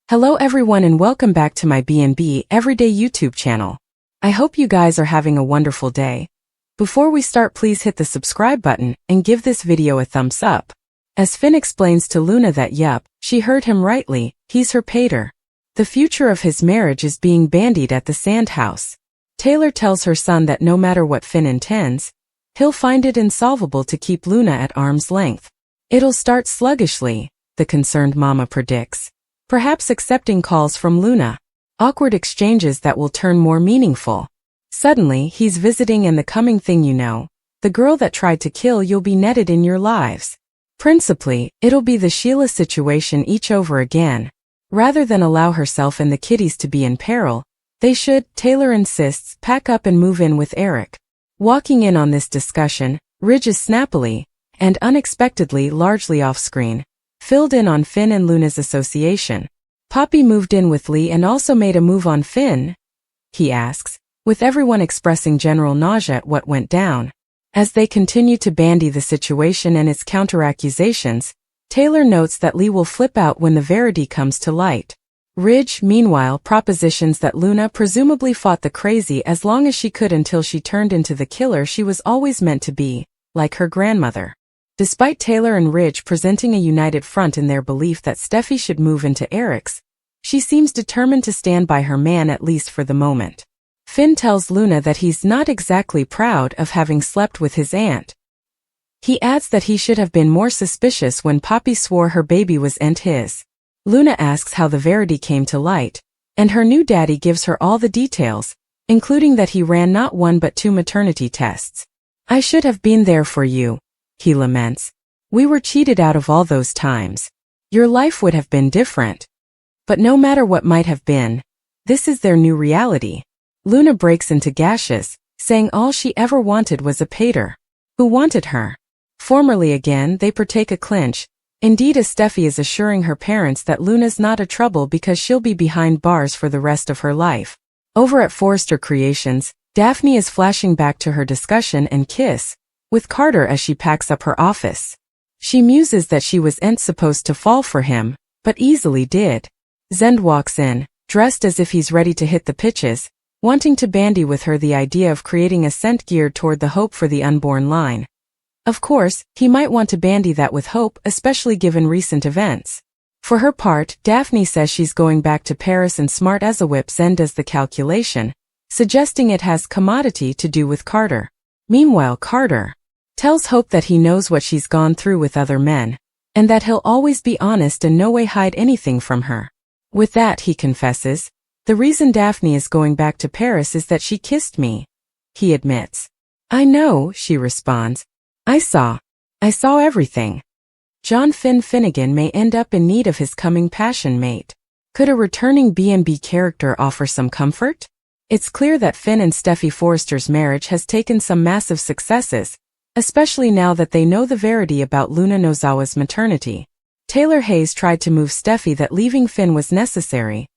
Hello everyone and welcome back to my B&B Everyday YouTube channel. I hope you guys are having a wonderful day. Before we start, please hit the subscribe button and give this video a thumbs up. As Finn explains to Luna that yup, she heard him rightly, he's her pater. The future of his marriage is being bandied at the sand house. Taylor tells her son that no matter what Finn intends, he'll find it insolvable to keep Luna at arm's length. It'll start sluggishly, the concerned mama predicts. Perhaps accepting calls from Luna. Awkward exchanges that will turn more meaningful. Suddenly, he's visiting and the coming thing you know. The girl that tried to kill you'll be netted in your lives. Principally, it'll be the Sheila situation each over again. Rather than allow herself and the kiddies to be in peril, they should, Taylor insists, pack up and move in with Eric. Walking in on this discussion, Ridge is snappily, and unexpectedly largely off-screen, filled in on Finn and Luna's association. Poppy moved in with Lee and also made a move on Finn? He asks, with everyone expressing general nausea at what went down. As they continue to bandy the situation and its counter-accusations, Taylor notes that Lee will flip out when the verity comes to light. Ridge, meanwhile, propositions that Luna presumably fought the crazy as long as she could until she turned into the killer she was always meant to be, like her grandmother. Despite Taylor and Ridge presenting a united front in their belief that Steffy should move into Eric's, she seems determined to stand by her man at least for the moment. Finn tells Luna that he's not exactly proud of having slept with his aunt. He adds that he should have been more suspicious when Poppy swore her baby was his. Luna asks how the verity came to light, and her new daddy gives her all the details, including that he ran not one but 2 maternity tests. "I should have been there for you," he laments. "We were cheated out of all those times. Your life would have been different. But no matter what might have been, this is their new reality." Luna breaks into gashes, saying all she ever wanted was a pater. Who wanted her? Formerly again, they partake a clinch. Indeed, as Steffy is assuring her parents that Luna's not a trouble because she'll be behind bars for the rest of her life. Over at Forrester Creations, Daphne is flashing back to her discussion and kiss with Carter as she packs up her office. She muses that she wasn't supposed to fall for him, but easily did. Zend walks in, dressed as if he's ready to hit the pitches, wanting to bandy with her the idea of creating a scent geared toward the Hope for the Unborn line. Of course, he might want to bandy that with Hope, especially given recent events. For her part, Daphne says she's going back to Paris, and smart as a whip Zend does the calculation, suggesting it has commodity to do with Carter. Meanwhile, Carter tells Hope that he knows what she's gone through with other men, and that he'll always be honest and no way hide anything from her. With that, he confesses, "The reason Daphne is going back to Paris is that she kissed me." He admits. "I know," she responds. I saw everything." John Finnegan may end up in need of his coming passion mate. Could a returning B&B character offer some comfort? It's clear that Finn and Steffy Forrester's marriage has taken some massive successes, especially now that they know the verity about Luna Nozawa's maternity. Taylor Hayes tried to move Steffy that leaving Finn was necessary,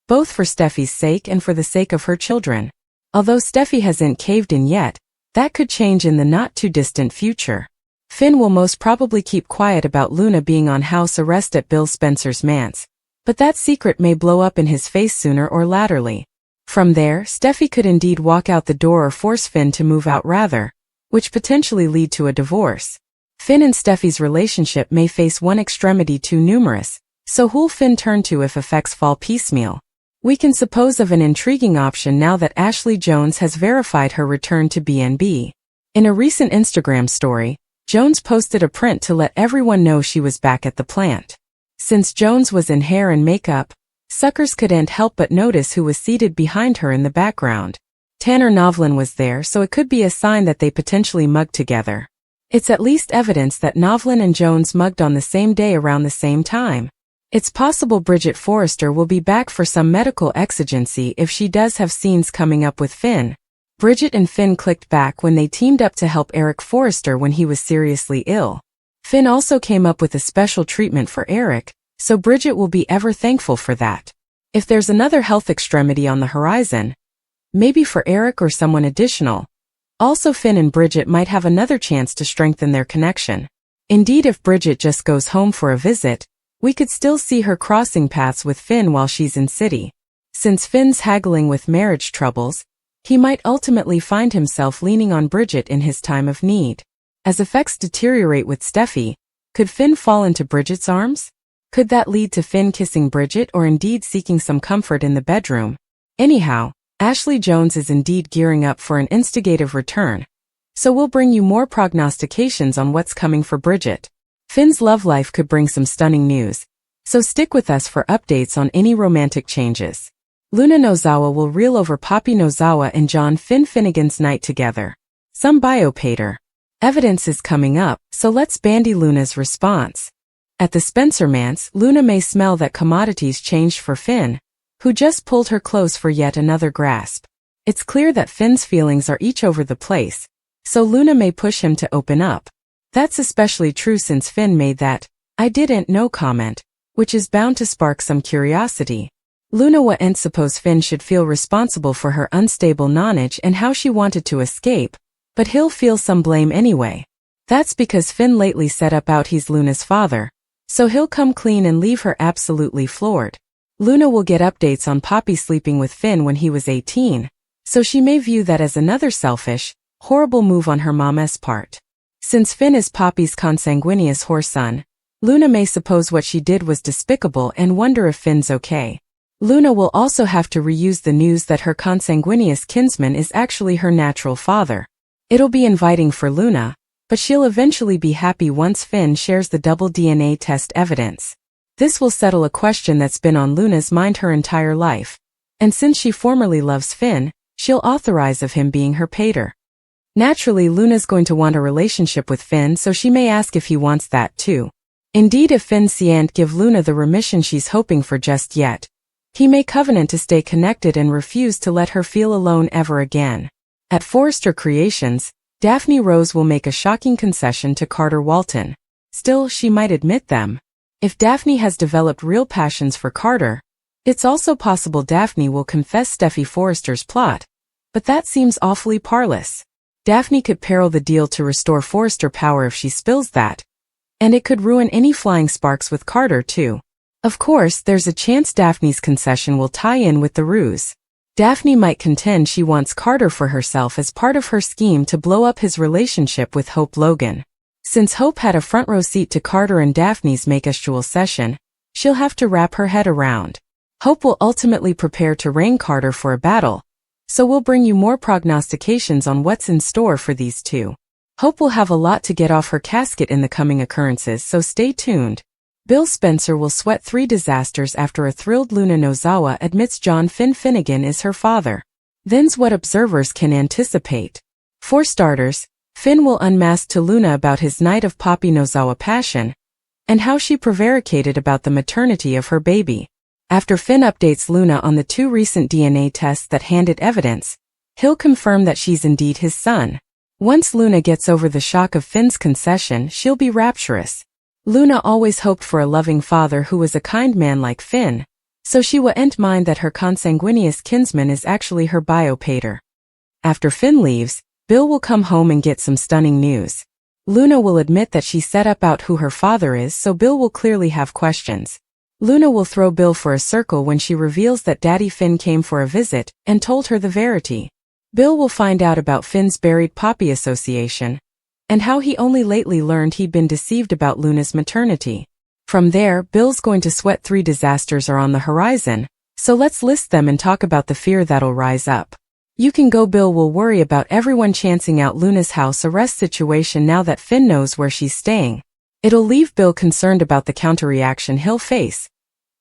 both for Steffy's sake and for the sake of her children. Although Steffy hasn't caved in yet, that could change in the not-too-distant future. Finn will most probably keep quiet about Luna being on house arrest at Bill Spencer's manse, but that secret may blow up in his face sooner or laterly. From there, Steffy could indeed walk out the door or force Finn to move out rather, which potentially lead to a divorce. Finn and Steffy's relationship may face one extremity too numerous, so who'll Finn turn to if effects fall piecemeal? We can suppose of an intriguing option now that Ashley Jones has verified her return to B&B. In a recent Instagram story, Jones posted a print to let everyone know she was back at the plant. Since Jones was in hair and makeup, suckers couldn't help but notice who was seated behind her in the background. Tanner Novlin was there, so it could be a sign that they potentially mugged together. It's at least evidence that Novlin and Jones mugged on the same day around the same time. It's possible Bridget Forrester will be back for some medical exigency if she does have scenes coming up with Finn. Bridget and Finn clicked back when they teamed up to help Eric Forrester when he was seriously ill. Finn also came up with a special treatment for Eric, so Bridget will be ever thankful for that. If there's another health extremity on the horizon, maybe for Eric or someone additional, also Finn and Bridget might have another chance to strengthen their connection. Indeed, if Bridget just goes home for a visit, We could still see her crossing paths with Finn while she's in city. Since Finn's haggling with marriage troubles, he might ultimately find himself leaning on Bridget in his time of need. As effects deteriorate with Steffy, could Finn fall into Bridget's arms? Could that lead to Finn kissing Bridget or indeed seeking some comfort in the bedroom? Anyhow, Ashley Jones is indeed gearing up for an instigative return, so we'll bring you more prognostications on what's coming for Bridget. Finn's love life could bring some stunning news, so stick with us for updates on any romantic changes. Luna Nozawa will reel over Poppy Nozawa and John Finnegan's night together. Some biopater. Evidence is coming up, so let's bandy Luna's response. At the Spencer Manse, Luna may smell that commodities changed for Finn, who just pulled her close for yet another grasp. It's clear that Finn's feelings are each over the place, so Luna may push him to open up. That's especially true since Finn made that "I didn't know" comment, which is bound to spark some curiosity. Luna wouldn't suppose Finn should feel responsible for her unstable nonage and how she wanted to escape, but he'll feel some blame anyway. That's because Finn lately set up out he's Luna's father, so he'll come clean and leave her absolutely floored. Luna will get updates on Poppy sleeping with Finn when he was 18, so she may view that as another selfish, horrible move on her mom's part. Since Finn is Poppy's consanguineous whoreson, Luna may suppose what she did was despicable and wonder if Finn's okay. Luna will also have to reuse the news that her consanguineous kinsman is actually her natural father. It'll be inviting for Luna, but she'll eventually be happy once Finn shares the double DNA test evidence. This will settle a question that's been on Luna's mind her entire life, and since she formerly loves Finn, she'll authorize of him being her pater. Naturally, Luna's going to want a relationship with Finn, so she may ask if he wants that too. Indeed, if Finn can't give Luna the remission she's hoping for just yet, he may covenant to stay connected and refuse to let her feel alone ever again. At Forrester Creations, Daphne Rose will make a shocking concession to Carter Walton. Still, she might admit them. If Daphne has developed real passions for Carter, it's also possible Daphne will confess Steffy Forrester's plot, but that seems awfully parlous. Daphne could peril the deal to restore Forrester power if she spills that, and it could ruin any flying sparks with Carter too. Of course, there's a chance Daphne's concession will tie in with the ruse. Daphne might contend she wants Carter for herself as part of her scheme to blow up his relationship with Hope Logan. Since Hope had a front row seat to Carter and Daphne's makestual session, she'll have to wrap her head around. Hope will ultimately prepare to rein Carter for a battle, so we'll bring you more prognostications on what's in store for these two. Hope will have a lot to get off her casket in the coming occurrences, so stay tuned. Bill Spencer will sweat 3 disasters after a thrilled Luna Nozawa admits John Finnegan is her father. Then's what observers can anticipate. For starters, Finn will unmask to Luna about his night of Poppy Nozawa passion, and how she prevaricated about the maternity of her baby. After Finn updates Luna on the 2 recent DNA tests that handed evidence, he'll confirm that she's indeed his son. Once Luna gets over the shock of Finn's concession, she'll be rapturous. Luna always hoped for a loving father who was a kind man like Finn, so she wouldn't mind that her consanguineous kinsman is actually her biopater. After Finn leaves, Bill will come home and get some stunning news. Luna will admit that she set up out who her father is, so Bill will clearly have questions. Luna will throw Bill for a circle when she reveals that Daddy Finn came for a visit and told her the verity. Bill will find out about Finn's buried Poppy association, and how he only lately learned he'd been deceived about Luna's maternity. From there, Bill's going to sweat 3 disasters are on the horizon, so let's list them and talk about the fear that'll rise up. You can go. Bill will worry about everyone chancing out Luna's house arrest situation now that Finn knows where she's staying. It'll leave Bill concerned about the counter-reaction he'll face,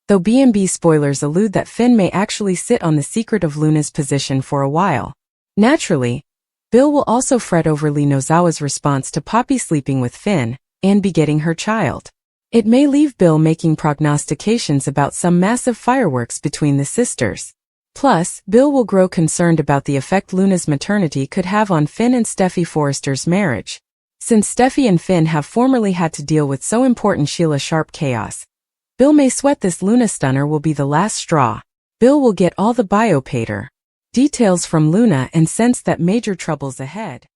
though B&B spoilers allude that Finn may actually sit on the secret of Luna's position for a while. Naturally, Bill will also fret over Lee Nozawa's response to Poppy sleeping with Finn and begetting her child. It may leave Bill making prognostications about some massive fireworks between the sisters. Plus, Bill will grow concerned about the effect Luna's maternity could have on Finn and Steffy Forrester's marriage. Since Steffy and Finn have formerly had to deal with so important Sheila Sharp chaos, Bill may sweat this Luna stunner will be the last straw. Bill will get all the biopater details from Luna and sense that major trouble's ahead.